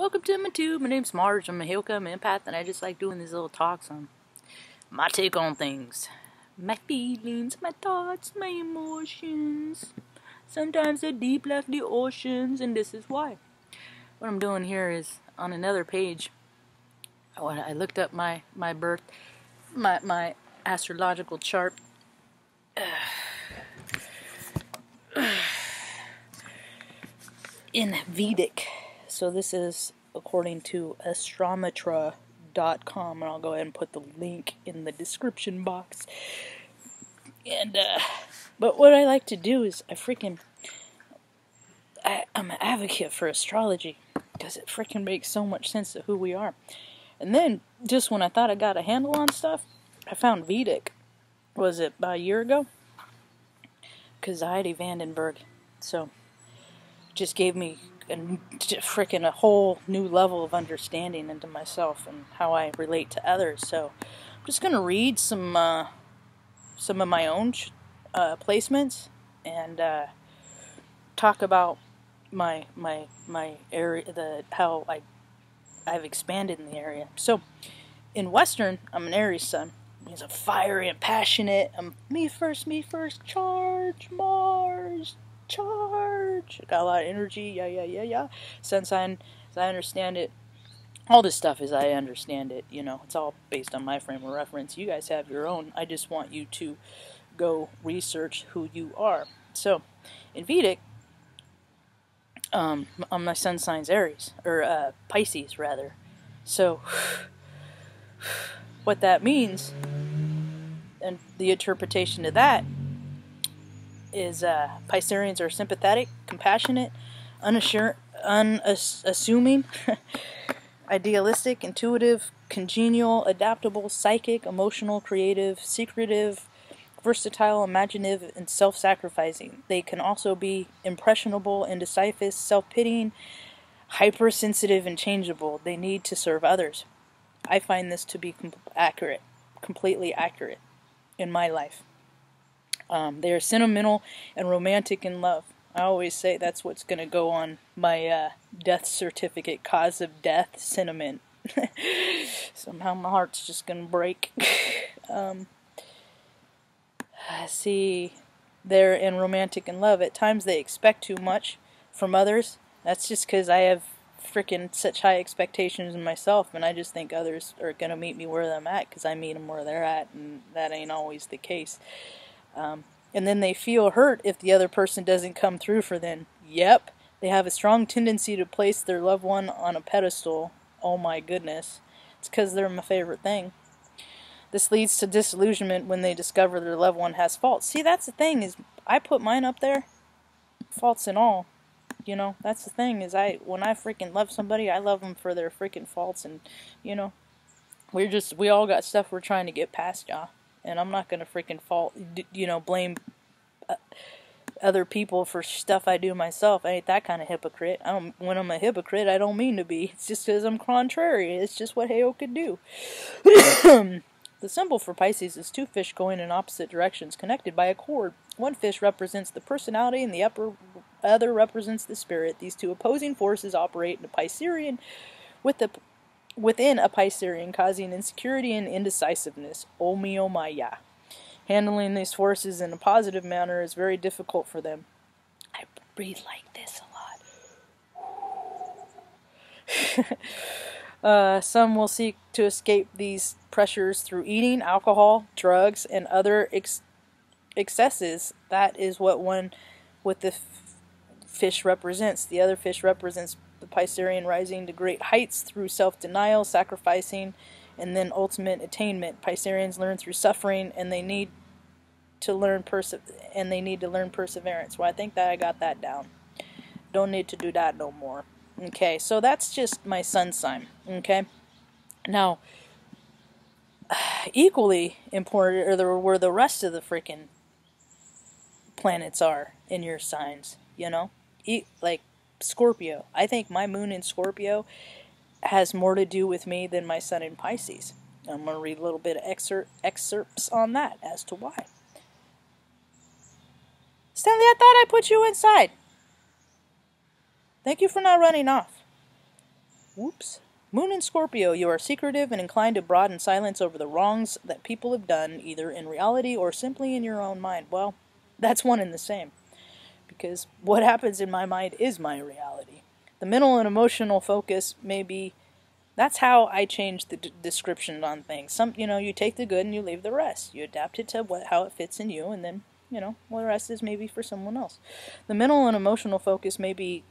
Welcome to my tube. My name's Marge. I'm a Hilka, I'm an empath, and I just like doing these little talks on my take on things. My feelings, my thoughts, my emotions. Sometimes they're deep like the oceans, and this is why. What I'm doing here is, on another page, I looked up my birth, my astrological chart. In Vedic. So this is according to astrometra.com, and I'll go ahead and put the link in the description box. And but what I like to do is I'm an advocate for astrology because it freaking makes so much sense of who we are. And then just when I thought I got a handle on stuff, I found Vedic. Was it about a year ago? Kazayati Vandenberg. So just gave me a whole new level of understanding into myself and how I relate to others. So I'm just gonna read some of my own placements and talk about my area, how I've expanded in the area. So in Western, I'm an Aries sun. He's a fiery and passionate. I'm me first, charge, Mars. Charge. Got a lot of energy. Yeah. Sun sign, as I understand it. All this stuff as I understand it. You know, it's all based on my frame of reference. You guys have your own. I just want you to go research who you are. So, in Vedic, on my sun sign's Aries, or Pisces rather. So, what that means, and the interpretation of that, is Pisceans are sympathetic, compassionate, unassuming, idealistic, intuitive, congenial, adaptable, psychic, emotional, creative, secretive, versatile, imaginative, and self-sacrificing. They can also be impressionable, indecisive, self-pitying, hypersensitive, and changeable. They need to serve others. I find this to be completely accurate in my life. They are sentimental and romantic in love. I always say that's what's going to go on my death certificate, cause of death, sentiment. Somehow my heart's just going to break. See, they're in romantic in love. At times they expect too much from others. That's just because I have freaking such high expectations in myself, and I just think others are going to meet me where I'm at because I meet them where they're at, and that ain't always the case. And then they feel hurt if the other person doesn't come through for them. Yep, they have a strong tendency to place their loved one on a pedestal. Oh my goodness. It's because they're my favorite thing. This leads to disillusionment when they discover their loved one has faults. See, that's the thing, is I put mine up there, faults and all. You know, that's the thing, is when I freaking love somebody, I love them for their freaking faults, and, you know, we all got stuff we're trying to get past, y'all. And I'm not going to freaking blame other people for stuff I do myself. I ain't that kind of hypocrite. When I'm a hypocrite, I don't mean to be. It's just because I'm contrary. It's just what Heo could do. The symbol for Pisces is two fish going in opposite directions, connected by a cord. One fish represents the personality, and the other represents the spirit. These two opposing forces operate in a Piscean within a Piscean, causing insecurity and indecisiveness. Oh maya. Handling these forces in a positive manner is very difficult for them. I breathe like this a lot. Some will seek to escape these pressures through eating, alcohol, drugs, and other excesses. That is what one with the fish represents. The other fish represents the Piscean rising to great heights through self-denial, sacrificing, and then ultimate attainment. Pisceans learn through suffering, and they need to learn perseverance. Well, I think that I got that down. Don't need to do that no more. Okay, so that's just my sun sign. Okay, now equally important are where the rest of the freaking planets are in your signs. You know, like Scorpio. I think my moon in Scorpio has more to do with me than my sun in Pisces. I'm going to read a little bit of excerpts on that as to why. Stanley, I thought I put you inside. Thank you for not running off. Whoops. Moon in Scorpio, you are secretive and inclined to broaden silence over the wrongs that people have done, either in reality or simply in your own mind. Well, that's one and the same, because what happens in my mind is my reality. The mental and emotional focus may be, that's how I change the description on things. You take the good and you leave the rest. You adapt it to how it fits in you, and then, well, the rest is maybe for someone else. The mental and emotional focus may be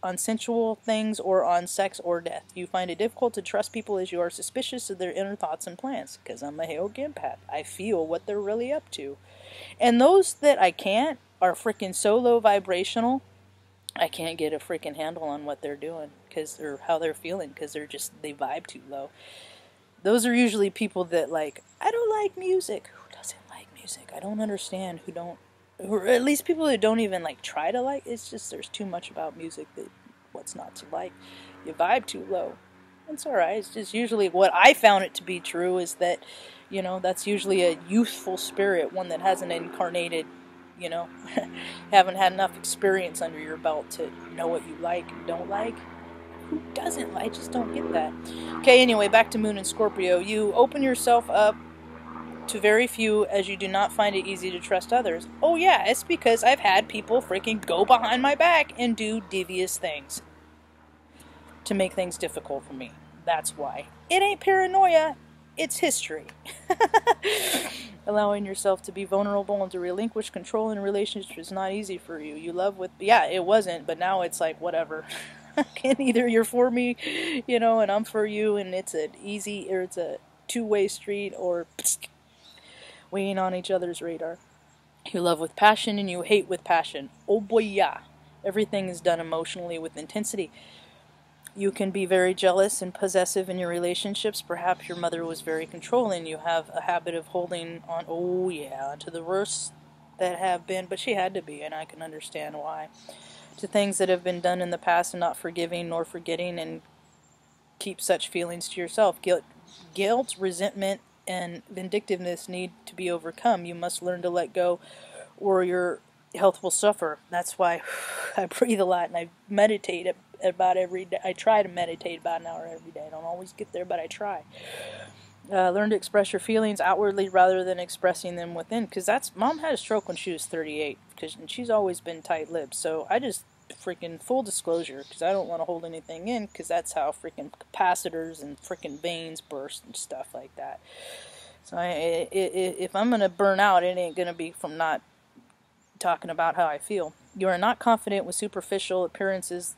on sensual things or on sex or death. You find it difficult to trust people as you are suspicious of their inner thoughts and plans, because I'm a Hale empath. I feel what they're really up to. And those that I can't are freaking so low vibrational, I can't get a freaking handle on what they're doing, or how they're feeling, because they vibe too low. Those are usually people that, like, I don't like music. Who doesn't like music? I don't understand or at least people who don't even, like, try to like. It's just there's too much about music that what's not to like. You vibe too low. It's alright. It's just usually what I found it to be true is that, that's usually a youthful spirit, one that hasn't incarnated, haven't had enough experience under your belt to know what you like and don't like. Who doesn't? I just don't get that. Okay, anyway, back to Moon and Scorpio. You open yourself up to very few, as you do not find it easy to trust others. Oh yeah, it's because I've had people freaking go behind my back and do devious things to make things difficult for me. That's why. It ain't paranoia, it's history. Allowing yourself to be vulnerable and to relinquish control in a relationship is not easy for you. It wasn't, but now it's like, whatever. And either you're for me, and I'm for you, and it's a two-way street, or we ain't on each other's radar. You love with passion and you hate with passion. Oh boy, yeah. Everything is done emotionally with intensity. You can be very jealous and possessive in your relationships. Perhaps your mother was very controlling. You have a habit of holding on, to the worst that have been, but she had to be, and I can understand why. To things that have been done in the past, and not forgiving nor forgetting, and keep such feelings to yourself. Guilt, resentment, and vindictiveness need to be overcome. You must learn to let go, or your health will suffer. That's why I breathe a lot, and I meditate about every day. I try to meditate about an hour every day. I don't always get there, but I try. Learn to express your feelings outwardly rather than expressing them within. Because Mom had a stroke when she was 38. And she's always been tight-lipped. So I just freaking, full disclosure, because I don't want to hold anything in, because that's how freaking capacitors and freaking veins burst and stuff like that. So if I'm going to burn out, it ain't going to be from not talking about how I feel. You are not confident with superficial appearances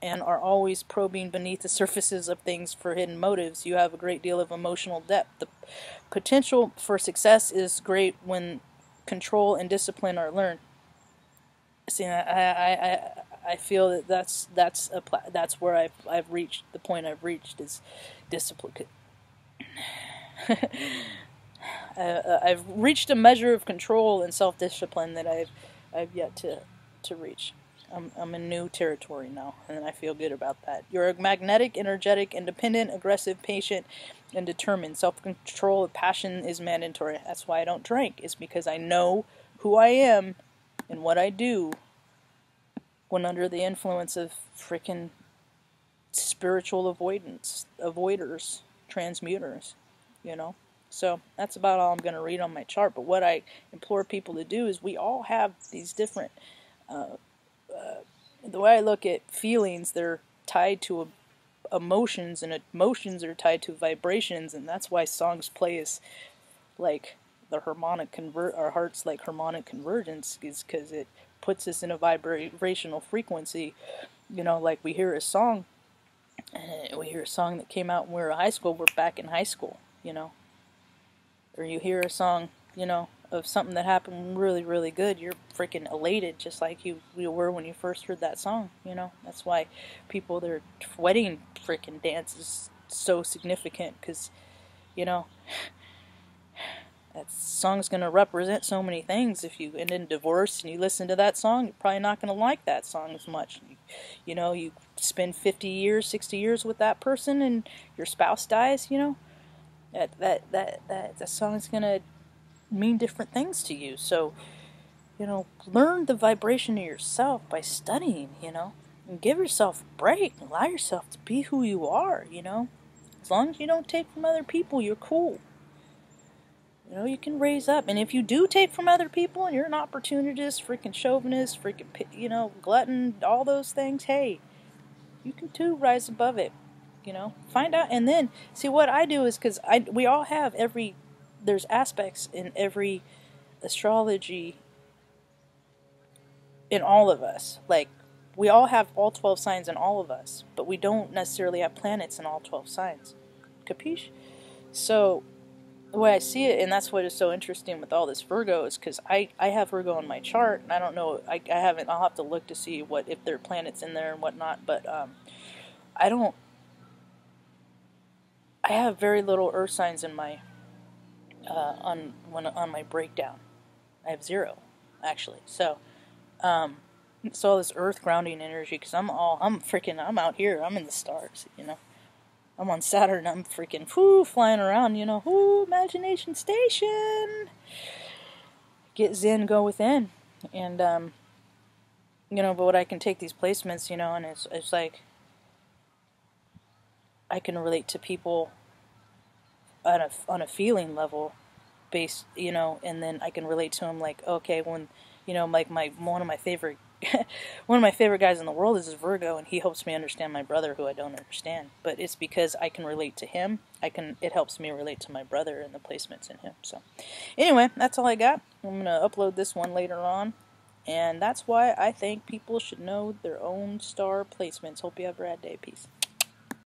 and are always probing beneath the surfaces of things for hidden motives. You have a great deal of emotional depth. The potential for success is great when control and discipline are learned. See, I feel that that's where I've reached the point I've reached is discipline. I've reached a measure of control and self-discipline that I've yet to reach. I'm in new territory now, and I feel good about that. You're magnetic, energetic, independent, aggressive, patient, and determined. Self-control and passion is mandatory. That's why I don't drink. It's because I know who I am and what I do when under the influence of frickin' spiritual avoiders, transmuters, So that's about all I'm going to read on my chart. But what I implore people to do is we all have these different... the way I look at feelings, they're tied to emotions, and emotions are tied to vibrations, and that's why songs play as like the harmonic our hearts like harmonic convergence, is because it puts us in a vibrational frequency. Like we hear a song that came out when we were in high school. We're back in high school, or you hear a song, of something that happened really, really good, you're freaking elated, just like you were when you first heard that song, That's why their wedding freaking dance is so significant, because, that song's going to represent so many things. If you end in divorce and you listen to that song, you're probably not going to like that song as much. You spend 50 years, 60 years with that person, and your spouse dies, that song's going to mean different things to you. So, learn the vibration of yourself by studying, And give yourself a break. Allow yourself to be who you are, you know. As long as you don't take from other people, you're cool. You know, you can raise up. And if you do take from other people and you're an opportunist, freaking chauvinist, freaking, you know, glutton, all those things, hey, you can too rise above it. You know, find out. And then, see, what I do is, because we all have there's aspects in every astrology in all of us. Like, we all have all 12 signs in all of us, but we don't necessarily have planets in all 12 signs. Capiche? So, the way I see it, and that's what is so interesting with all this Virgo, is because I have Virgo in my chart, and I don't know, I haven't, I'll have to look to see if there are planets in there and whatnot, but I have very little earth signs in my, on my breakdown. I have 0, actually. So, it's all this earth grounding energy, because I'm out here, I'm in the stars, you know. I'm on Saturn, I'm freaking, flying around, you know, imagination station. Get zen, go within. And, you know, but I can take these placements, you know, and it's like, I can relate to people on a feeling level based, you know, and then I can relate to them like, okay, when, you know, like one of my favorite guys in the world is Virgo, and he helps me understand my brother, who I don't understand. But it's because I can relate to him. It helps me relate to my brother and the placements in him. So, anyway, that's all I got. I'm gonna upload this one later on, and that's why I think people should know their own star placements. Hope you have a rad day. Peace.